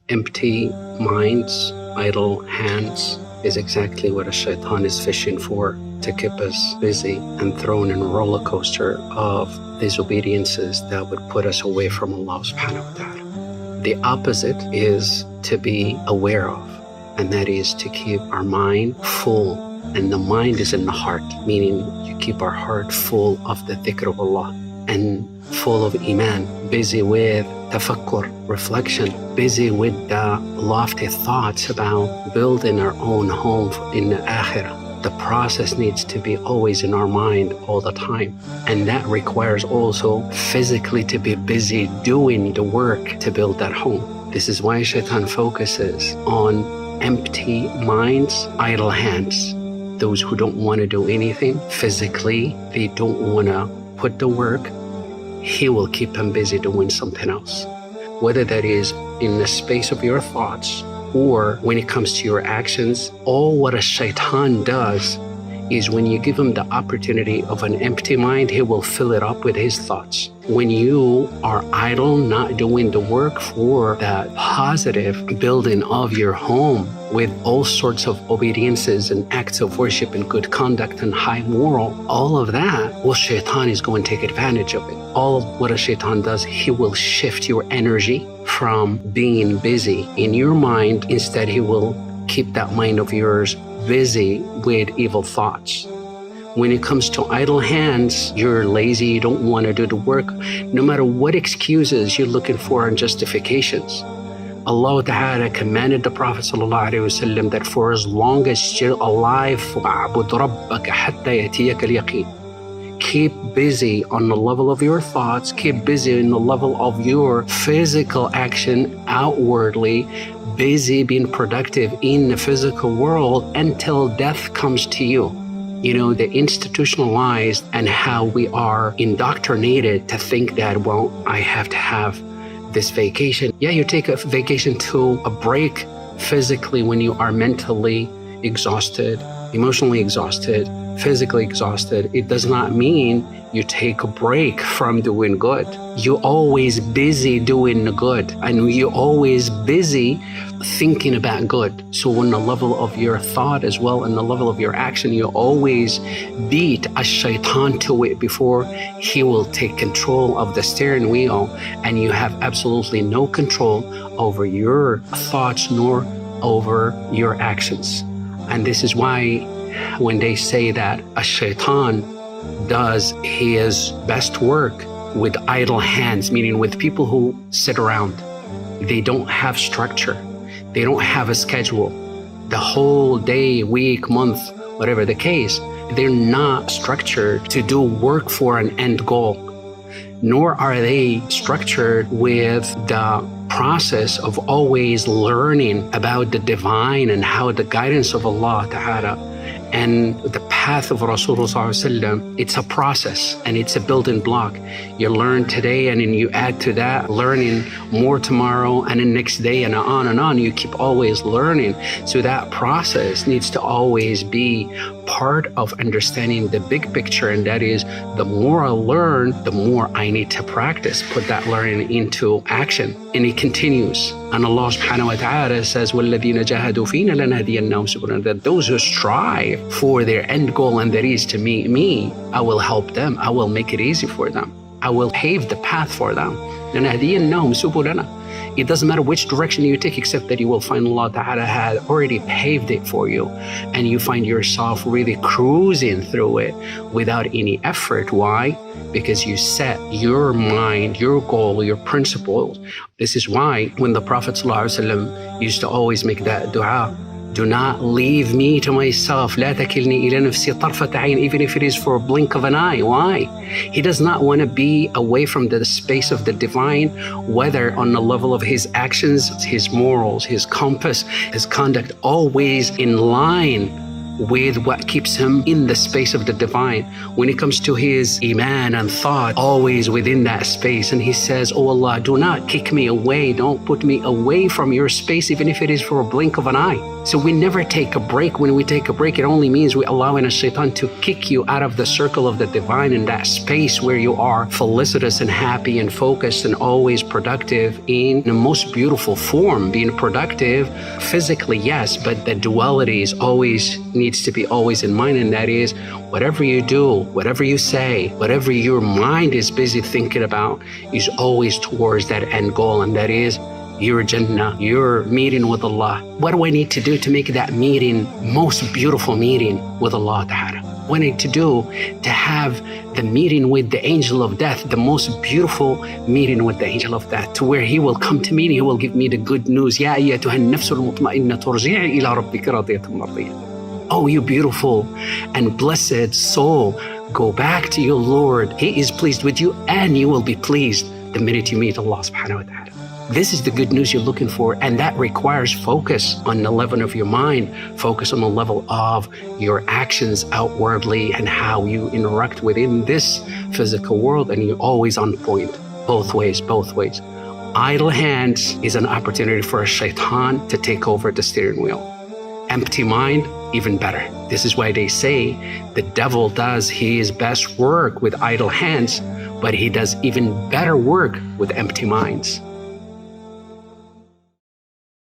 Empty minds, idle hands is exactly what a shaitan is fishing for, to keep us busy and thrown in a roller coaster of disobediences that would put us away from Allah subhanahu wa ta'ala. The opposite is to be aware of, and that is to keep our mind full. And the mind is in the heart, meaning you keep our heart full of the dhikr of Allah and full of iman, busy with tafakkur, reflection, busy with the lofty thoughts about building our own home in the akhirah. The process needs to be always in our mind all the time. And that requires also physically to be busy doing the work to build that home. This is why shaitan focuses on empty minds, idle hands. Those who don't want to do anything physically, they don't want to put the work, he will keep them busy doing something else. Whether that is in the space of your thoughts or when it comes to your actions, all what a shaitan does is when you give him the opportunity of an empty mind, he will fill it up with his thoughts. When you are idle, not doing the work for that positive building of your home with all sorts of obediences and acts of worship and good conduct and high moral, all of that, well, shaitan is going to take advantage of it. All of what a shaitan does, he will shift your energy from being busy in your mind. Instead, he will keep that mind of yours busy with evil thoughts. When it comes to idle hands, you're lazy, you don't want to do the work. No matter what excuses you're looking for and justifications, Allah Ta'ala commanded the Prophet ﷺ that for as long as you're alive, وَاعْبُدْ رَبَّكَ حَتَّى يَأْتِيَكَ الْيَقِينُ. Keep busy on the level of your thoughts, keep busy in the level of your physical action outwardly, busy being productive in the physical world until death comes to you. You know, the institutionalized and how we are indoctrinated to think that, well, I have to have this vacation. Yeah, you take a vacation to a break physically when you are mentally exhausted, emotionally exhausted, physically exhausted. It does not mean you take a break from doing good. You're always busy doing the good, and you're always busy thinking about good. So on the level of your thought as well, and the level of your action, you always beat a shaitan to it before he will take control of the steering wheel, and you have absolutely no control over your thoughts nor over your actions. And this is why when they say that a shaitan does his best work with idle hands, meaning with people who sit around, they don't have structure, they don't have a schedule, the whole day, week, month, whatever the case, they're not structured to do work for an end goal, nor are they structured with the process of always learning about the divine and how the guidance of Allah Ta'ala and the path of Rasulullah, it's a process and it's a building block. You learn today and then you add to that, learning more tomorrow and the next day and on and on. You keep always learning. So that process needs to always be part of understanding the big picture, and that is the more I learn, the more I need to practice, put that learning into action. And it continues. And Allah subhanahu wa ta'ala says, وَالَّذِينَ جَاهَدُوا فِينَا لَنَهْدِيَنَّهُمْ سُبُلَنَا, that those who strive for their end goal, and that is to meet me, I will help them. I will make it easy for them. I will pave the path for them. لَنَهْدِيَنَّهُمْ سُبُلَنَا. It doesn't matter which direction you take, except that you will find Allah Ta'ala had already paved it for you, and you find yourself really cruising through it without any effort. Why? Because you set your mind, your goal, your principles. This is why when the Prophet ﷺ used to always make that dua, do not leave me to myself, لا تكلني إلى نفسي طرفة عين, even if it is for a blink of an eye. Why? He does not want to be away from the space of the divine, whether on the level of his actions, his morals, his compass, his conduct, always in line with what keeps him in the space of the divine. When it comes to his iman and thought, always within that space. And he says, oh Allah, do not kick me away. Don't put me away from your space, even if it is for a blink of an eye. So we never take a break. When we take a break, it only means we're allowing a shaitan to kick you out of the circle of the divine, in that space where you are felicitous and happy and focused and always productive in the most beautiful form. Being productive physically, yes, but the duality is always needs to be always in mind, and that is whatever you do, whatever you say, whatever your mind is busy thinking about is always towards that end goal, and that is your Jannah, your meeting with Allah. What do I need to do to make that meeting most beautiful meeting with Allah Ta'ala? What I need to do to have the meeting with the angel of death, the most beautiful meeting with the angel of death, to where he will come to me and he will give me the good news. Ya ayyatuha an-nafsu al-mutma'innah turji'i ila rabbika radiyatan mardiyah. Oh, you beautiful and blessed soul, go back to your Lord. He is pleased with you, and you will be pleased the minute you meet Allah subhanahu wa ta'ala. This is the good news you're looking for, and that requires focus on the level of your mind, focus on the level of your actions outwardly and how you interact within this physical world, and you're always on point, both ways. Idle hands is an opportunity for a shaitan to take over the steering wheel. Empty mind, even better. This is why they say the devil does his best work with idle hands, but he does even better work with empty minds.